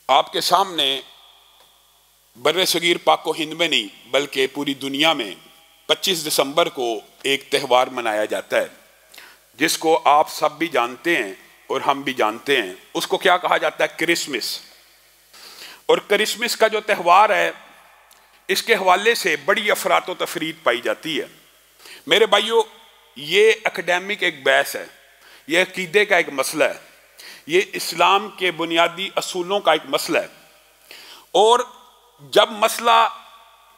आपके सामने बर्रे सगीर पाक हिंद में नहीं बल्कि पूरी दुनिया में 25 दिसंबर को एक त्यौहार मनाया जाता है जिसको आप सब भी जानते हैं और हम भी जानते हैं। उसको क्या कहा जाता है? क्रिसमस। और क्रिसमस का जो त्यौहार है इसके हवाले से बड़ी अफरात व तफरीद पाई जाती है। मेरे भाइयों, ये एकेडमिक एक बहस है, ये अकीदे का एक मसला है, ये इस्लाम के बुनियादी असूलों का एक मसला है। और जब मसला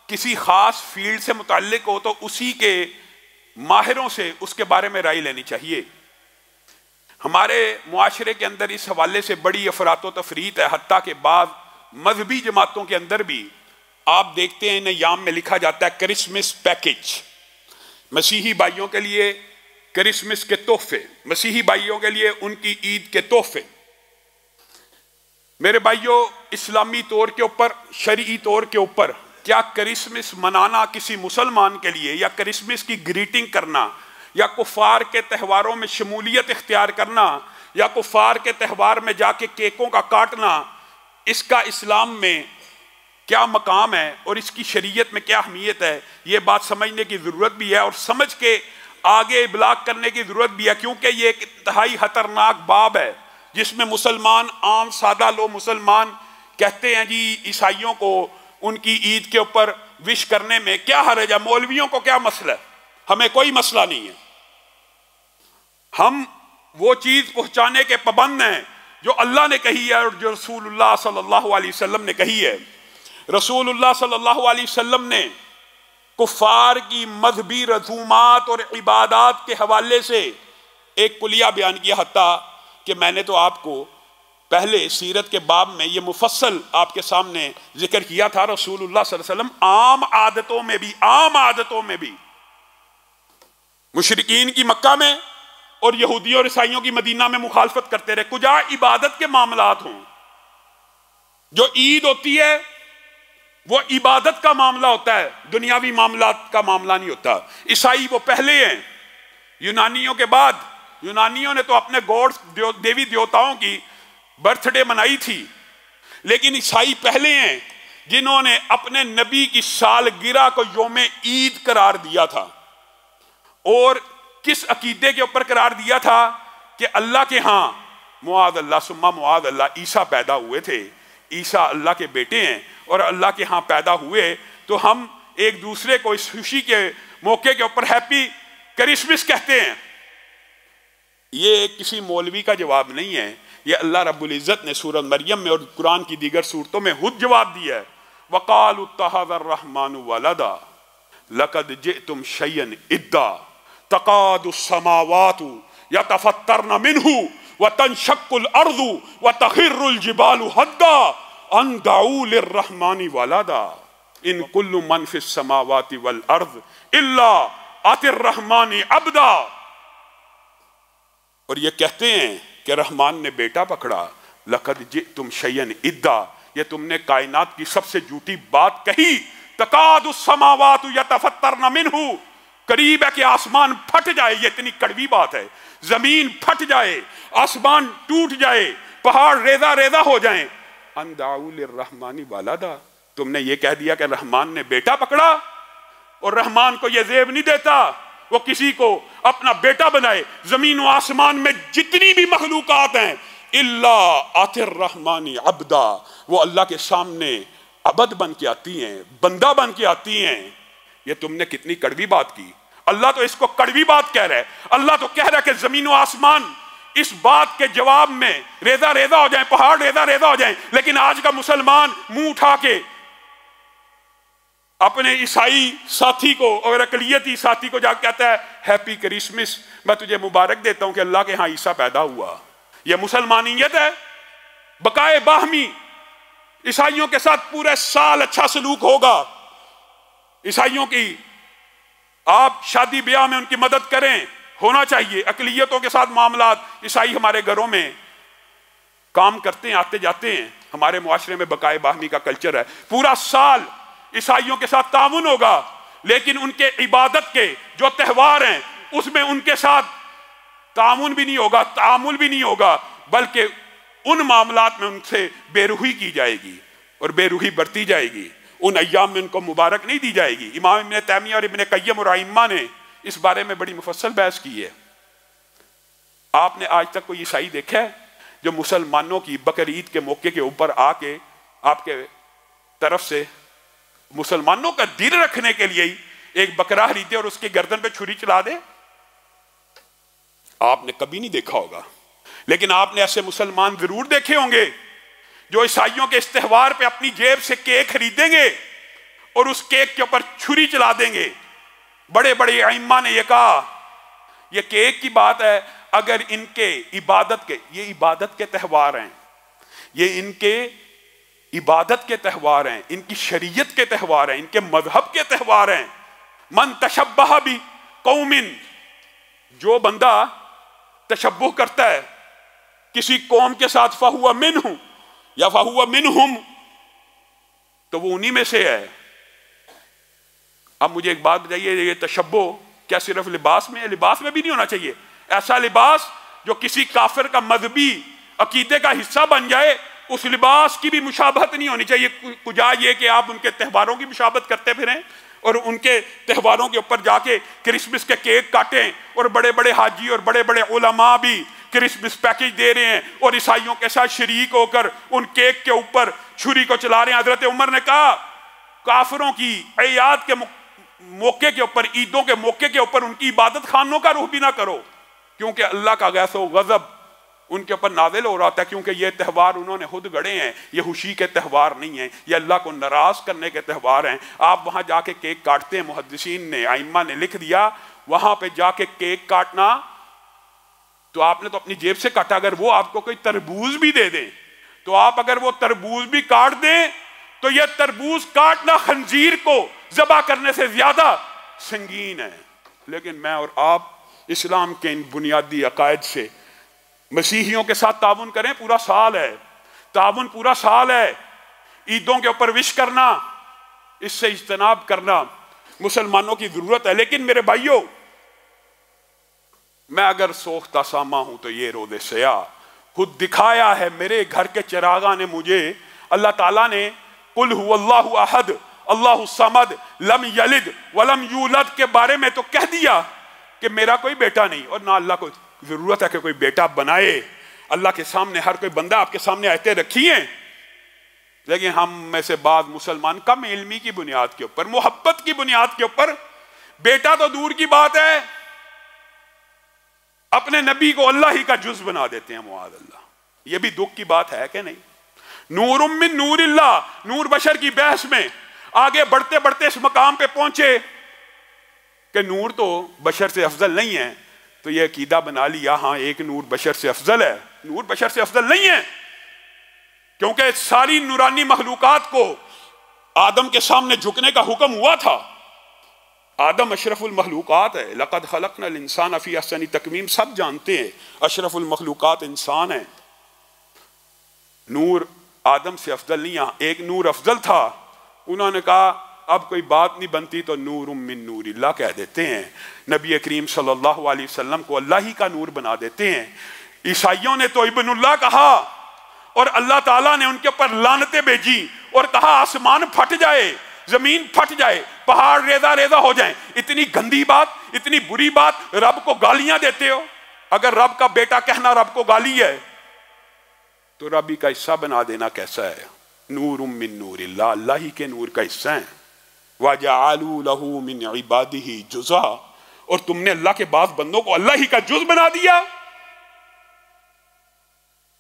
किसी ख़ास फील्ड से मुताल्लिक हो तो उसी के माहिरों से उसके बारे में राय लेनी चाहिए। हमारे मुआशरे के अंदर इस हवाले से बड़ी अफरात व तफरीत है, हत्ता के बाद मजहबी जमातों के अंदर भी आप देखते हैं नयाम में लिखा जाता है क्रिसमस पैकेज। मसीही भाइयों के लिए क्रिसमस के तोहफे, मसीही भाइयों के लिए उनकी ईद के तोहफे। मेरे भाइयों, इस्लामी तौर के ऊपर, शरई तौर के ऊपर क्या क्रिसमस मनाना किसी मुसलमान के लिए या क्रिसमस की ग्रीटिंग करना या कुफार के त्यौहारों में शमूलियत इख्तियार करना या कुफार के त्यौहार में जाके केकों का काटना, इसका इस्लाम में क्या मकाम है और इसकी शरीयत में क्या अहमियत है, ये बात समझने की ज़रूरत भी है और समझ के आगे इबलाग करने की ज़रूरत भी है। क्योंकि ये एक इंतहाई खतरनाक बाब है जिसमें मुसलमान, आम सादा लोग मुसलमान कहते हैं जी ईसाइयों को उनकी ईद के ऊपर विश करने में क्या हर्ज है, मौलवियों को क्या मसला है? हमें कोई मसला नहीं है, हम वो चीज़ पहुँचाने के पाबंद हैं जो अल्लाह ने कही है और जो रसूलुल्लाह सल्लल्लाहु अलैहि वसल्लम ने कही है। रसूलुल्लाह सल्लल्लाहु अलैहि वसल्लम ने कुफार की मजहबी रसूमात और इबादात के हवाले से एक कुलिया बयान किया, हत्ता कि मैंने तो आपको पहले सीरत के बाब में ये मुफस्सल आपके सामने जिक्र किया था। रसूलुल्लाह सल्लल्लाहु अलैहि वसल्लम आम आदतों में भी मुशरिकीन की मक्का में और यहूदियों और ईसाइयों की मदीना में मुखालफत करते रहे। कुजा इबादत के मामलात हों, जो ईद होती है वो इबादत का मामला होता है, दुनियावी मामलात का मामला नहीं होता। ईसाई वो पहले हैं यूनानियों के बाद। यूनानियों ने तो अपने गॉड देवी देवताओं की बर्थडे मनाई थी, लेकिन ईसाई पहले हैं जिन्होंने अपने नबी की सालगिरह को यौम ईद करार दिया था। और किस अकीदे के ऊपर करार दिया था कि अल्लाह के यहाँ मुआद अल्लाह सुम्मा मुआद अल्लाह ईसा पैदा हुए थे, ईसा अल्लाह के बेटे हैं और अल्लाह के यहाँ पैदा हुए, तो हम एक दूसरे को इस खुशी के मौके के ऊपर हैप्पी क्रिसमस कहते हैं। ये किसी मौलवी का जवाब नहीं है, ये अल्लाह रब्बुल इज़्ज़त ने सूरह मरियम में और कुरान की दीगर सूरतों में खुद जवाब दिया है। वक़ालु इत्तख़ज़र रहमानु वलदा लक़द जिअतुम शयअन इद्दा तक़ादुस समावातु यतफ़त्तरन मिन्हु व तनशक्कुल अर्ज़ु व तख़िर्रुल जिबालु हद्दा अन दऊ लिर्रहमानि वलदा इन कुल्लु मन फिस समावाति वल अर्ज़ इल्ला आतिर रहमानि अब्दा। और ये कहते हैं कि रहमान ने बेटा पकड़ा। लक़द जिअतुम शयअन इद्दा, ये तुमने कायनात की सबसे झूठी बात कही। तकादुस समावातु यतफ़त्तरन मिन्हु, करीब है कि आसमान फट जाए, ये इतनी कड़वी बात है। जमीन फट जाए, आसमान टूट जाए, पहाड़ रेजा रेजा हो जाए। अंदाउ लिर्रहमानि वलदा, तुमने ये कह दिया कि रहमान ने बेटा पकड़ा और रहमान को ये ज़ेब नहीं देता वो किसी को अपना बेटा बनाए। जमीन व आसमान में जितनी भी मखलूकात हैं इल्ला आतिर रहमानी अब्दा, वो अल्लाह के सामने अबद बन के आती हैं, बंदा बन के आती हैं। ये तुमने कितनी कड़वी बात की। अल्लाह तो इसको कड़वी बात कह रहा है। अल्लाह तो कह रहा है कि जमीन व आसमान इस बात के जवाब में रेजा रेजा हो जाए, पहाड़ रेजा रेजा हो जाए, लेकिन आज का मुसलमान मुंह उठा के अपने ईसाई साथी को और अकलियती साथी को जाकर कहता है हैप्पी क्रिसमस, मैं तुझे मुबारक देता हूं कि अल्लाह के यहाँ ईसा पैदा हुआ। यह मुसलमानियत है। बकाए बाहमी ईसाइयों के साथ पूरे साल अच्छा सलूक होगा। ईसाइयों की आप शादी ब्याह में उनकी मदद करें, होना चाहिए। अकलियतों के साथ मामलात, ईसाई हमारे घरों में काम करते हैं, आते जाते हैं। हमारे मुआशरे में बकाए बाहमी का कल्चर है। पूरा साल ईसाइयों के साथ तामुन होगा, लेकिन उनके इबादत के जो त्यौहार हैं उसमें उनके साथ तामुन भी नहीं होगा, तामुल भी नहीं होगा, बल्कि उन मामलात में उनसे बेरुही की जाएगी और बेरुही बरती जाएगी, उन अय्याम में उनको मुबारक नहीं दी जाएगी। इमाम इब्न तैमिया और इब्न क़य्यम और आइम्मा ने इस बारे में बड़ी मुफस्सल बहस की है। आपने आज तक कोई ईसाई देखा है जो मुसलमानों की बकरीद के मौके के ऊपर आके आपके तरफ से मुसलमानों का दिल रखने के लिए ही एक बकरा खरीदे और उसकी गर्दन पे छुरी चला दे? आपने कभी नहीं देखा होगा। लेकिन आपने ऐसे मुसलमान जरूर देखे होंगे जो ईसाइयों के इस त्योहार पे अपनी जेब से केक खरीदेंगे और उस केक के ऊपर छुरी चला देंगे। बड़े बड़े आइम्मा ने यह कहा, यह केक की बात है, अगर इनके इबादत के, ये इबादत के त्योहार हैं, ये इनके इबादत के त्योहार हैं, इनकी शरीयत के त्योहार हैं, इनके मजहब के त्योहार हैं। मन तशब्बह भी कौमिन, जो बंदा तशब्बुह करता है किसी कौम के साथ, फहुआ मिनहु या फहुआ मिनहुम, तो वो उन्हीं में से है। अब मुझे एक बात बताइए, ये तशब्बुह क्या सिर्फ लिबास में है? लिबास में भी नहीं होना चाहिए। ऐसा लिबास जो किसी काफिर का मजहबी अकीदे का हिस्सा बन जाए, उस लिबास की भी मुशाबहत नहीं होनी चाहिए। कुजा ये कि आप उनके त्योहारों की मुशाबहत करते फिरें और उनके त्योहारों के ऊपर जाके क्रिसमस के केक काटें, और बड़े बड़े हाजी और बड़े बड़े उलमा भी क्रिसमस पैकेज दे रहे हैं और ईसाइयों के साथ शरीक होकर उन केक के ऊपर छुरी को चला रहे हैं। हजरत उमर ने कहा, काफिरों की अयाद के मौके के ऊपर, ईदों के मौके के ऊपर उनकी इबादत खानों का रुख भी ना करो, क्योंकि अल्लाह का गैसो गजब उनके ऊपर नाजिल हो रहा था, क्योंकि ये त्यौहार उन्होंने खुद गढ़े हैं। ये खुशी के त्यौहार नहीं है, ये अल्लाह को नाराज करने के त्यौहार हैं। आप वहां जाके केक काटते हैं, मुहद्दिसीन ने, आइम्मा ने लिख दिया, वहां पे जाके केक काटना तो आपने तो अपनी जेब से काटा। अगर वो आपको कोई तरबूज भी दे दें, तो आप अगर वो तरबूज भी काट दें, तो यह तरबूज काटना खंजीर को ज़बा करने से ज्यादा संगीन है। लेकिन मैं और आप इस्लाम के इन बुनियादी अकायद से मसीहियों के साथ ताउन करें। पूरा साल है, ताउन पूरा साल है। ईदों के ऊपर विश करना, इससे इज्तनाब करना मुसलमानों की जरूरत है। लेकिन मेरे भाइयों, मैं अगर सोख्ता सामा हूं तो ये रोज़े सया खुद दिखाया है। मेरे घर के चिरागा ने मुझे, अल्लाह ताला ने कुल हुवल्लाहु अहद अल्लाहु समद लम यलिद वलम यूलद के बारे में तो कह दिया कि मेरा कोई बेटा नहीं, और ना अल्लाह को जरूरत है कि कोई बेटा बनाए। अल्लाह के सामने हर कोई बंदा आपके सामने आयतें रखी हैं। लेकिन हम में से बाद मुसलमान कम इल्मी की बुनियाद के ऊपर, मोहब्बत की बुनियाद के ऊपर, बेटा तो दूर की बात है, अपने नबी को अल्लाह ही का जुज बना देते हैं। मुआद अल्लाह, यह भी दुख की बात है कि नहीं? नूरुम मिन नूरिल्लाह, नूर बशर की बहस में आगे बढ़ते बढ़ते इस मकाम पे पहुंचे कि नूर तो बशर से अफजल नहीं है, तो यह अकीदा बना लिया, हाँ एक नूर बशर से अफजल है। नूर बशर से अफजल नहीं है, क्योंकि सारी नूरानी मखलूकात को आदम के सामने झुकने का हुक्म हुआ था। आदम अशरफुल मखलूकात है। लक़द खलक़नल इंसान फ़ी अहसनि तक़वीम, सब जानते हैं अशरफुल मखलूकात इंसान है। नूर आदम से अफजल नहीं, यहाँ एक नूर अफजल था। उन्होंने कहा अब कोई बात नहीं बनती तो नूरुम मिन नूरिल्लाह कह देते हैं। नबी करीम सल्लल्लाहु अलैहि वसल्लम को अल्लाह ही का नूर बना देते हैं। ईसाइयों ने तो इब्नुल्लाह कहा और अल्लाह ताला ने उनके ऊपर लानतें भेजी और कहा आसमान फट जाए, जमीन फट जाए, पहाड़ रेजा रेजा हो जाए। इतनी गंदी बात, इतनी बुरी बात, रब को गालियां देते हो। अगर रब का बेटा कहना रब को गाली है तो रब ही का हिस्सा बना देना कैसा है? नूरुम मिन नूरिल्लाह, अल्लाह ही के नूर का हिस्सा है। वजअलू लहू मिन इबादिही जुज़ा, और तुमने अल्लाह के बाद बंदों को अल्लाह ही का जुज़ बना दिया।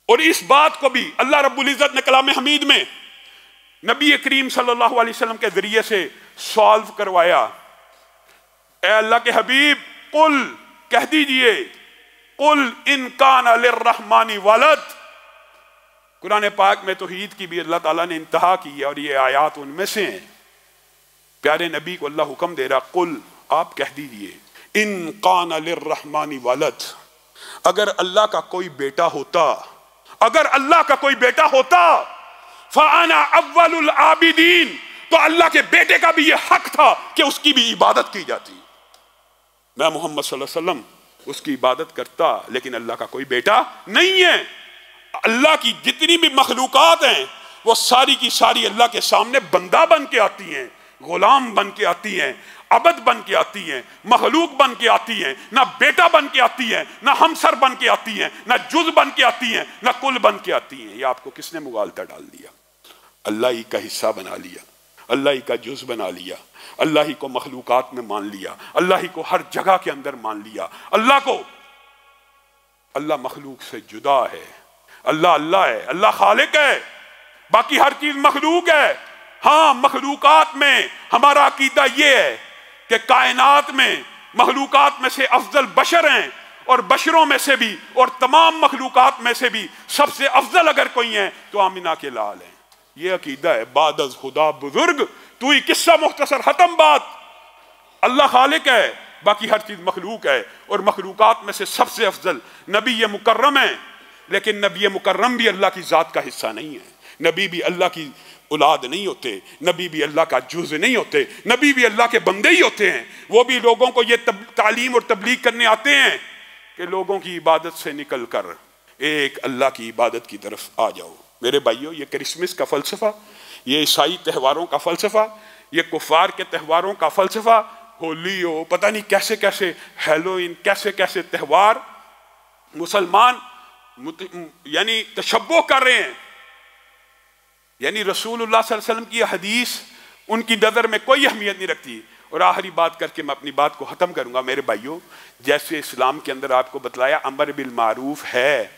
और इस बात को भी अल्लाह रब्बुल इज्जत ने कलाम हमीद में नबी करीम सल्लल्लाहु अलैहि वसल्लम के जरिए से सॉल्व करवाया। ए अल्लाह के हबीब, कुल कह दीजिए, कुल इन कान लिर्रहमानी वलद। कुरान पाक में तौहीद की भी अल्लाह ताला ने इंतहा की है और ये आयात उनमें से हैं। प्यारे नबी को अल्लाह हुक्म दे रहा, कुल आप कह दीजिए, इन कान लिर्रहमानी वलद, अगर अल्लाह का कोई बेटा होता, अगर अल्लाह का कोई बेटा होता, फ़अना अव्वलुल आबिदीन, तो अल्लाह के बेटे का भी यह हक था कि उसकी भी इबादत की जाती। मैं मोहम्मद सल्लल्लाहु अलैहि वसल्लम उसकी इबादत करता, लेकिन अल्लाह का कोई बेटा नहीं है। अल्लाह की जितनी भी मखलूकात हैं वो सारी की सारी अल्लाह के सामने बंदा बन के आती हैं, गुलाम बन के आती हैं, अबद बन के आती हैं, मखलूक बन के आती हैं, ना बेटा बन के आती हैं, ना हमसर बन के आती हैं, ना जुज बन के आती हैं, ना कुल बन के आती हैं। ये आपको किसने मुगालता डाल दिया? अल्लाह ही का हिस्सा बना लिया, अल्लाह ही का जुज बना लिया, अल्लाह ही को मखलूकात में मान लिया, अल्लाह ही को हर जगह के अंदर मान लिया। अल्लाह मखलूक से जुदा है। अल्लाह अल्लाह है, अल्लाह खालिक है, बाकी हर चीज मखलूक है। हाँ, मखलूकात में हमारा अकीदा यह है कि कायनात में मखलूकात में से अफजल बशर हैं, और बशरों में से भी और तमाम मखलूकात में से भी सबसे अफजल अगर कोई है तो आमिना के लाल हैं। ये अकीदा है। बादज खुदा बुजुर्ग तू ही किस्सा मुख्तसर खत्म बात। अल्लाह खालिक है, बाकी हर चीज मखलूक है, और मखलूकात में से सबसे अफजल नबी ये मुकर्रम है। लेकिन नबी मुकर्रम भी अल्लाह की जात का हिस्सा नहीं है। नबी भी अल्लाह की औलाद नहीं होते, नबी भी अल्लाह का जुज नहीं होते, नबी भी अल्लाह के बंदे ही होते हैं। वो भी लोगों को ये तालीम और तबलीग करने आते हैं कि लोगों की इबादत से निकल कर एक अल्लाह की इबादत की तरफ आ जाओ। मेरे भाइयों, ये क्रिसमस का फ़लसफ़ा, ये ईसाई त्यौहारों का फ़लसफ़ा, ये कुफ़ार के त्यौहारों का फ़लसफ़ा, होली हो, पता नहीं कैसे कैसे हैलोवीन, कैसे कैसे त्यौहार मुसलमान यानी तशब्बुह कर रहे हैं। यानी रसूलुल्लाह सल्लल्लाहु अलैहि वसल्लम की हदीस उनकी नज़र में कोई अहमियत नहीं रखती। और आखिरी बात करके मैं अपनी बात को ख़त्म करूँगा। मेरे भाइयों, जैसे इस्लाम के अंदर आपको बतलाया अमर बिल मारूफ है,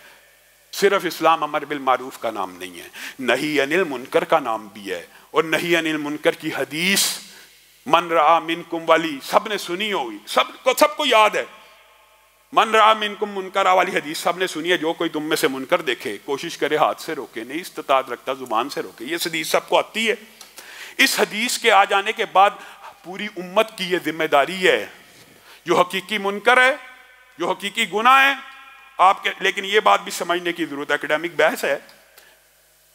सिर्फ इस्लाम अमर बिल मारूफ का नाम नहीं है, नही अनिल मुनकर का नाम भी है। और नही अनिल मुनकर की हदीस मन रआ मिनकुम वाली सबने सुनी होगी, सबको याद है। मन रआ मिनकुम मुनकरा वाली हदीस सबने सुनी है। जो कोई तुम में से मुनकर देखे कोशिश करे हाथ से रोके, नहीं इस्तिताअत रखता जुबान से रोके। ये हदीस सबको आती है। इस हदीस के आ जाने के बाद पूरी उम्मत की ये जिम्मेदारी है, जो हकीकी मुनकर है, जो हकीकी गुनाह है आपके। लेकिन ये बात भी समझने की जरूरत है, एकेडमिक बहस है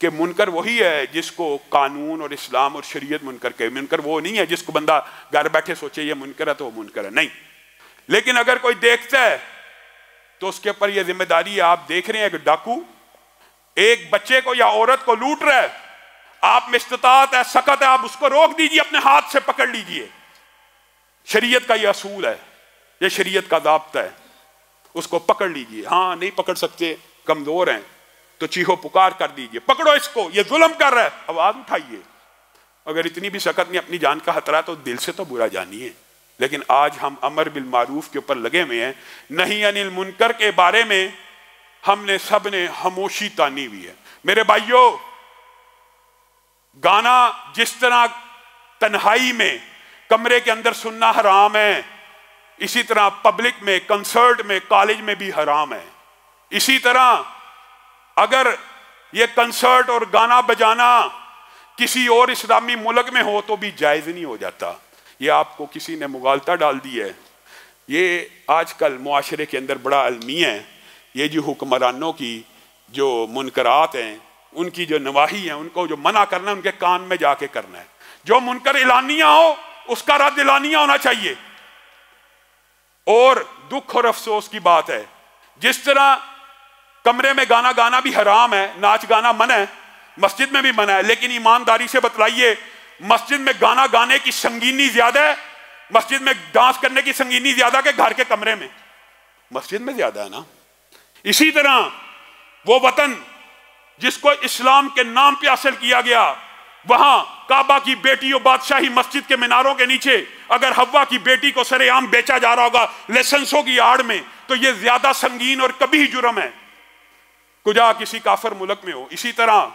कि मुनकर वही है जिसको कानून और इस्लाम और शरीयत मुनकर कहे। मुनकर वो नहीं है जिसको बंदा घर बैठे सोचे ये मुनकर है तो वो मुनकर है, नहीं। लेकिन अगर कोई देखता है तो उसके ऊपर यह जिम्मेदारी है। आप देख रहे हैं कि डाकू एक बच्चे को या औरत को लूट रहा है, आप में इस्तिताअत है, सकत है, आप उसको रोक दीजिए, अपने हाथ से पकड़ लीजिए। शरीयत का यह असूल है, यह शरीयत का ज़ाब्ता है, उसको पकड़ लीजिए। हाँ, नहीं पकड़ सकते, कमजोर हैं, तो चीहो पुकार कर दीजिए, पकड़ो इसको, ये जुल्म कर रहा है, आवाज उठाइए। अगर इतनी भी सकत नहीं, अपनी जान का खतरा, तो दिल से तो बुरा जानिए। लेकिन आज हम अमर बिल मारूफ के ऊपर लगे हुए हैं, नहीं अनिल मुनकर के बारे में हमने सब ने खामोशी तानी हुई है। मेरे भाइयों, गाना जिस तरह तन्हाई में कमरे के अंदर सुनना हराम है, इसी तरह पब्लिक में, कंसर्ट में, कॉलेज में भी हराम है। इसी तरह अगर ये कंसर्ट और गाना बजाना किसी और इस्लामी मुल्क में हो तो भी जायज़ नहीं हो जाता। ये आपको किसी ने मुगालता डाल दी है। ये आजकल मुआशरे के अंदर बड़ा अलमी है। ये जो हुक्मरानों की जो मुनकरात हैं, उनकी जो नवाही है, उनको जो मना करना है, उनके कान में जाके करना है। जो मुनकर एलानिया हो उसका रद्द एलानिया होना चाहिए। और दुख और अफसोस की बात है, जिस तरह कमरे में गाना गाना भी हराम है, नाच गाना मना है, मस्जिद में भी मना है, लेकिन ईमानदारी से बतलाइए, मस्जिद में गाना गाने की संगीनी ज्यादा है, मस्जिद में डांस करने की संगीनी ज्यादा के घर के कमरे में? मस्जिद में ज्यादा है ना। इसी तरह वो वतन जिसको इस्लाम के नाम पे हासिल किया गया, वहां काबा की बेटी और बादशाही मस्जिद के मीनारों के नीचे अगर हव्वा की बेटी को सरेआम बेचा जा रहा होगा लाइसेंसों की आड़ में, तो यह ज्यादा संगीन और कभी जुर्म है, कुजा किसी काफिर मुल्क में हो। इसी तरह